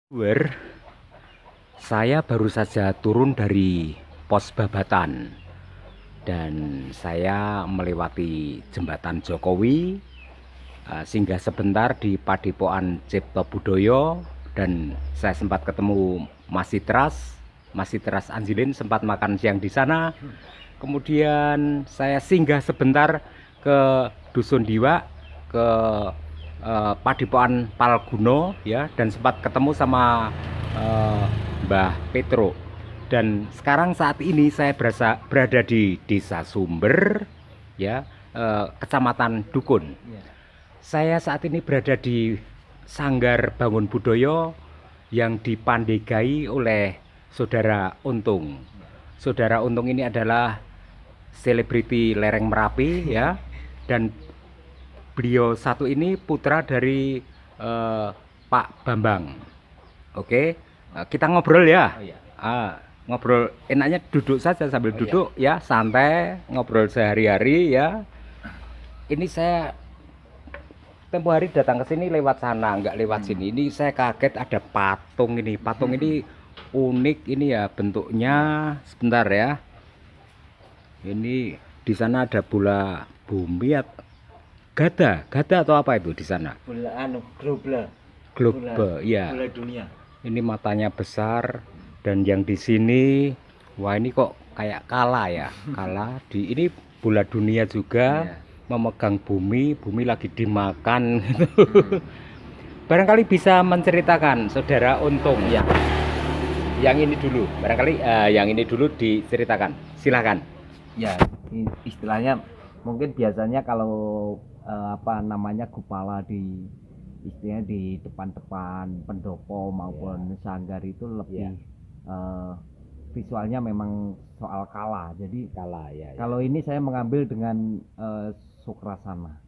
Wer, saya baru saja turun dari pos Babatan dan saya melewati jembatan Jokowi, singgah sebentar di Padepokan Cipto Budoyo dan saya sempat ketemu Mas Citras Anjilin, sempat makan siang di sana. Kemudian saya singgah sebentar ke Dusun Diwa, ke Padepokan Palguno ya, dan sempat ketemu sama eh, Mbah Petro. Dan sekarang saat ini saya berada di Desa Sumber ya, Kecamatan Dukun. Ya. Saya saat ini berada di Sanggar Bangun Budoyo yang dipandegai oleh Saudara Untung. Saudara Untung ini adalah selebriti lereng Merapi ya, dan beliau satu ini putra dari Pak Bambang. Oke, kita ngobrol ya. Oh iya. Ngobrol enaknya duduk saja sambil Oh iya. duduk ya, santai ngobrol sehari-hari ya. Ini saya tempo hari datang ke sini lewat sana, nggak lewat sini. Ini saya kaget ada patung ini. Patung ini unik ini ya bentuknya. Sebentar ya. Ini di sana ada bola bumi atau gada atau apa itu di sana? Bola globe. Globe, ya. Bola dunia. Ini matanya besar dan yang di sini, wah ini kok kayak kala ya, kala di ini bola dunia juga. Iya. Memegang bumi lagi dimakan gitu. Barangkali bisa menceritakan Saudara Untung ya. Yang ini dulu, barangkali yang ini dulu diceritakan. Silahkan. Ya, istilahnya mungkin biasanya kalau apa namanya gupala di istilahnya di depan-depan pendopo maupun sanggar itu lebih visualnya memang soal kala. Jadi Kala ya. kalau ini saya mengambil dengan Sukrasana.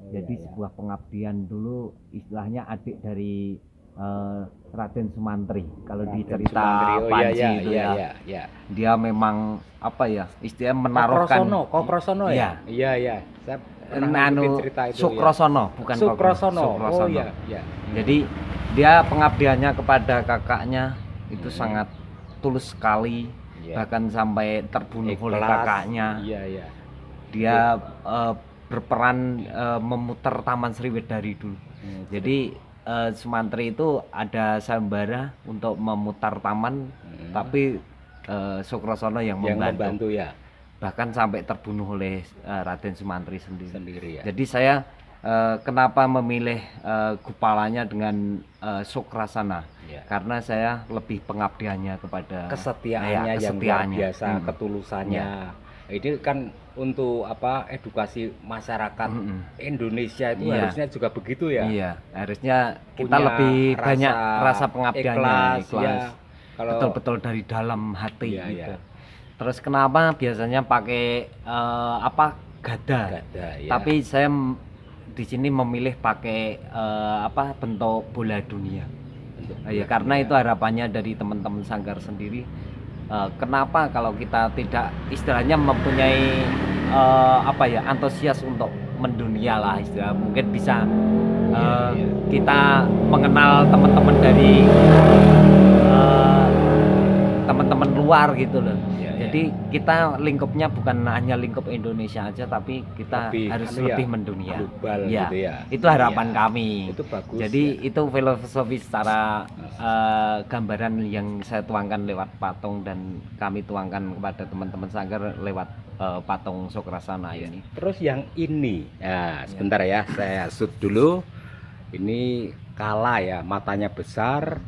Oh, Jadi ya. sebuah pengabdian dulu, istilahnya adik dari Raden Sumantri. Kalau di Raden cerita Sumantri. Oh, Panji iya, itu iya, ya, iya, iya. dia memang apa ya, istilahnya menaruhkan Kokrosono ya. Iya. Saya pernah ngikutin cerita itu. Sukrosono, bukan Sukrosono. Sukrosono. Oh iya, iya. Jadi dia pengabdiannya kepada kakaknya itu Hmm. sangat tulus sekali, Iya. bahkan sampai terbunuh oleh Ikhlas. kakaknya. Iya. Dia berperan memutar Taman Sriwedari dulu. Jadi Sumantri itu ada sayembara untuk memutar taman, tapi Sukrosono yang membantu. Ya. Bahkan sampai terbunuh oleh Raden Sumantri sendiri. Ya. Jadi saya kenapa memilih gupalanya dengan Sukrasana? Ya. Karena saya lebih pengabdiannya kepada Kesetiaannya yang luar biasa, ketulusannya. Ini kan untuk apa, edukasi masyarakat Indonesia itu harusnya juga begitu ya. Iya, harusnya kita Punya lebih banyak rasa pengabdiannya, ikhlas. Ya. Kalau betul-betul dari dalam hati Iya, gitu. iya. Terus kenapa biasanya pakai gada? ya. Tapi saya di sini memilih pakai bentuk bola dunia. Ya, karena itu harapannya dari teman-teman sanggar sendiri. Kenapa kalau kita tidak istilahnya mempunyai antusias untuk mendunia lah, istilah mungkin bisa kita mengenal teman-teman dari teman-teman luar gitu loh. Jadi kita lingkupnya bukan hanya lingkup Indonesia aja, tapi kita harus lebih mendunia. Global Ya, gitu ya. itu harapan kami. Itu bagus. Jadi itu filosofi secara gambaran yang saya tuangkan lewat patung dan kami tuangkan kepada teman-teman sanggar lewat patung Sukrasana ini. Terus yang ini, ya sebentar ya, saya shoot dulu. Ini kala ya, matanya besar,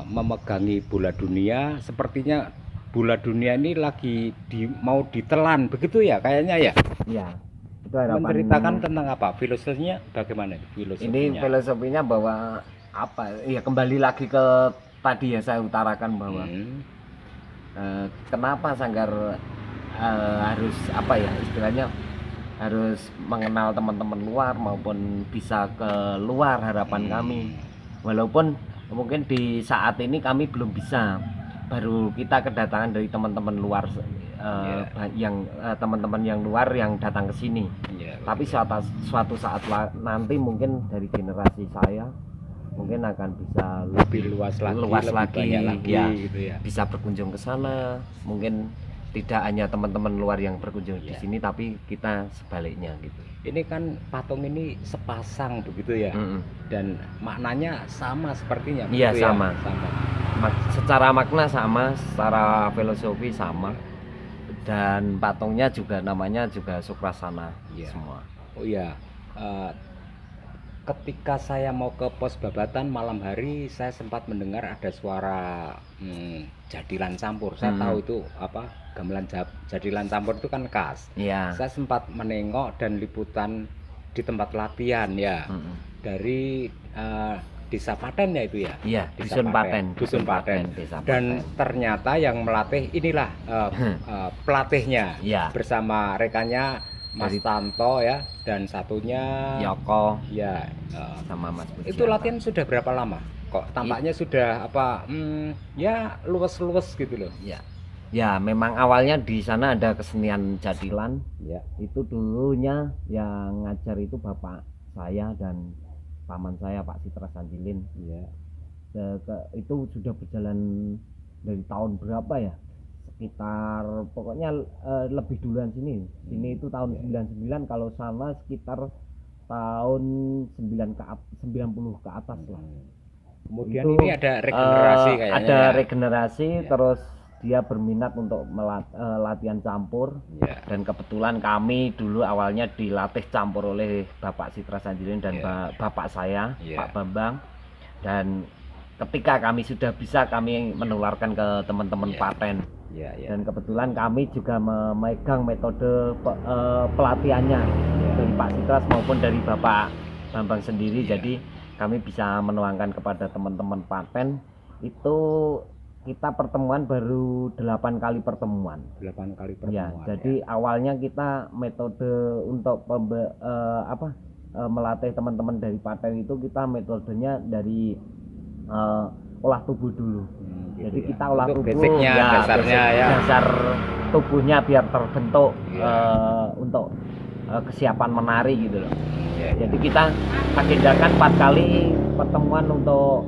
memegangi bola dunia. Sepertinya bola dunia ini lagi mau ditelan, begitu ya kayaknya ya. Iya. Itu harapan. Menceritakan tentang apa? Filosofinya bagaimana? Ini filosofinya bahwa apa? Ya kembali lagi ke tadi ya saya utarakan bahwa kenapa sanggar harus istilahnya harus mengenal teman-teman luar maupun bisa ke luar, harapan kami. Walaupun mungkin di saat ini kami belum bisa, baru kita kedatangan dari teman-teman luar yang teman-teman yang luar yang datang ke sini. Tapi suatu saat nanti mungkin dari generasi saya mungkin akan bisa lebih luas lagi, lebih lagi, banyak lagi ya, gitu ya. bisa berkunjung ke sana. Mungkin tidak hanya teman-teman luar yang berkunjung di Ya. sini, tapi kita sebaliknya gitu. Ini kan patung ini sepasang begitu ya, Mm-mm. dan maknanya sama sepertinya. Iya, begitu ya? sama. Secara makna sama, secara filosofi sama, dan patungnya juga namanya juga Sukrasana. Iya. Semua. Oh iya, eh, ketika saya mau ke pos Babatan malam hari, saya sempat mendengar ada suara jadilan campur. Saya tahu itu apa, gamelan jadilan campur itu kan khas. Iya. Saya sempat menengok dan liputan di tempat latihan ya, dari Desa Paten ya itu ya. Iya, Desa Dusun Paten. Desa Dan Paten. ternyata yang melatih inilah pelatihnya Iya. bersama rekannya Mas Dari- Tanto ya, dan satunya Yoko ya. sama Mas Pujian. Itu latihan sudah berapa lama? Kok tampaknya sudah apa? Ya luwes-luwes gitu loh. Ya. Ya, memang awalnya di sana ada kesenian jadilan. Ya. Itu dulunya yang ngajar itu bapak saya dan paman saya, Pak Citra Sanjilin. Ya. Itu sudah berjalan dari tahun berapa ya? Sekitar pokoknya lebih duluan sini. Sini itu tahun 99, kalau sana sekitar tahun 90 ke atas lah. Kemudian Itu, ini ada regenerasi kayaknya. Ada ya. regenerasi, Ya. terus dia berminat untuk latihan campur. Ya. Dan kebetulan kami dulu awalnya dilatih campur oleh Bapak Citra Sanjilin dan Ya. Bapak saya, Ya. Pak Bambang. Dan ketika kami sudah bisa, kami menularkan ke teman-teman Ya. Paten. Ya, ya. Dan kebetulan kami juga memegang metode pelatihannya dari Pak Citra maupun dari Bapak Bambang sendiri. Ya. Jadi kami bisa menuangkan kepada teman-teman Paten. Itu kita pertemuan baru 8 kali pertemuan. 8 kali Ya, pertemuan. jadi awalnya kita metode untuk melatih teman-teman dari Paten itu, kita metodenya dari olah tubuh dulu. Gitu Jadi ya. kita olah Untuk tubuh, basicnya, dasarnya ya. dasar tubuhnya biar terbentuk Ya. untuk kesiapan menari gitu loh. Ya, ya. Jadi kita agendakan 4 kali pertemuan untuk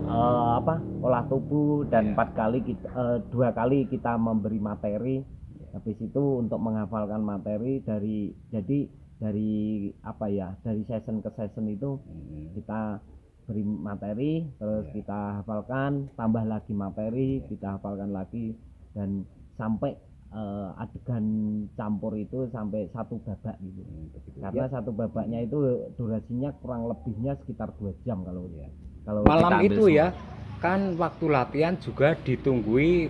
olah tubuh, dan 4 kali 2 kali kita memberi materi. Habis itu untuk menghafalkan materi dari session ke session itu kita beri materi, terus kita hafalkan, tambah lagi materi, kita hafalkan lagi, dan sampai adegan campur itu sampai 1 babak gitu. Karena 1 babaknya itu durasinya kurang lebihnya sekitar 2 jam kalau Malam kita ambil itu semua. ya, kan waktu latihan juga ditunggui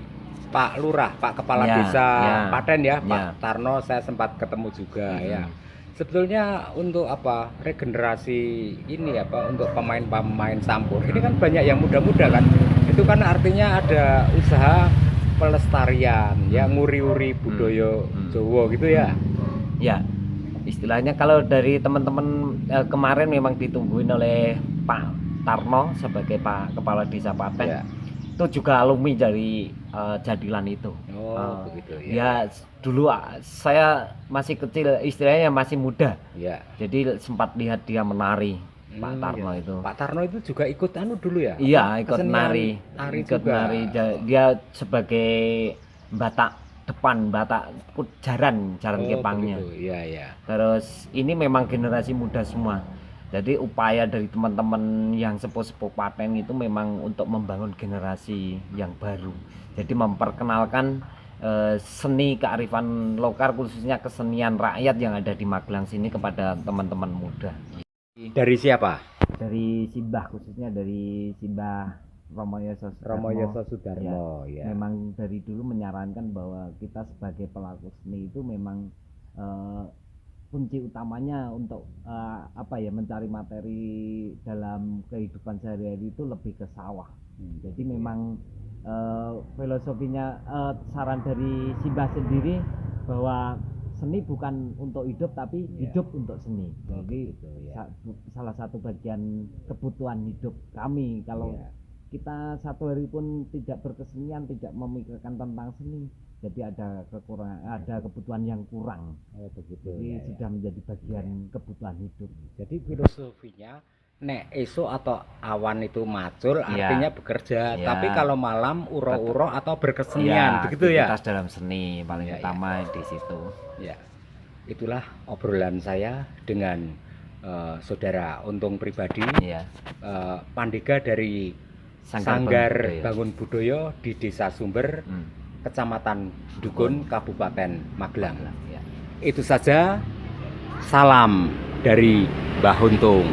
Pak Lurah, Pak Kepala Ya, Desa ya, Paten ya, ya. Pak Tarno, saya sempat ketemu juga ya. Sebetulnya untuk apa, regenerasi ini untuk pemain-pemain campur ini kan banyak yang muda-muda kan, itu kan artinya ada usaha pelestarian ya, nguri-uri budaya Jawa gitu ya. Ya, istilahnya kalau dari teman-teman kemarin memang ditungguin oleh Pak Tarno sebagai Pak Kepala Desa Paten. Ya. Itu juga alumni dari jadilan itu. Begitu ya. Ya, dulu saya masih kecil, istilahnya masih muda. Ya. Jadi sempat lihat dia menari, Pak Tarno itu. Pak Tarno itu juga ikut dulu ya? Iya, ikut Kesenian nari. Ikut juga. nari. Dia sebagai batak depan, batak jaran kepangnya. Iya, iya. Terus ini memang generasi muda semua. Jadi upaya dari teman-teman yang sepuh-sepuh Paten itu memang untuk membangun generasi yang baru. Jadi memperkenalkan seni kearifan lokal, khususnya kesenian rakyat yang ada di Magelang sini kepada teman-teman muda. Dari siapa? Dari Simbah, khususnya dari Simbah Romoyoso Sudarmo ya. Memang dari dulu menyarankan bahwa kita sebagai pelaku seni itu memang kunci utamanya untuk mencari materi dalam kehidupan sehari-hari itu lebih ke sawah. Jadi memang filosofinya, saran dari Simbah sendiri bahwa seni bukan untuk hidup, tapi hidup untuk seni. Jadi salah satu bagian kebutuhan hidup kami. Kalau kita satu hari pun tidak berkesenian, tidak memikirkan tentang seni, jadi ada kekurangan, ada kebutuhan yang kurang. Jadi sudah menjadi bagian kebutuhan hidup. Jadi filosofinya nek esok atau awan itu macul Iya. artinya bekerja, Iya. tapi kalau malam uro-uro atau Iya, berkesenian, begitu ya? aktivitas dalam seni paling Iya, iya. utama di situ. Ya, itulah obrolan saya dengan saudara Untung pribadi, Iya. Pandega dari Sanggar Sanggar Budaya. Bangun Budaya di Desa Sumber, Hmm. Kecamatan Dukun, Kabupaten Magelang. Ya. Itu saja, salam dari Mbah Untung.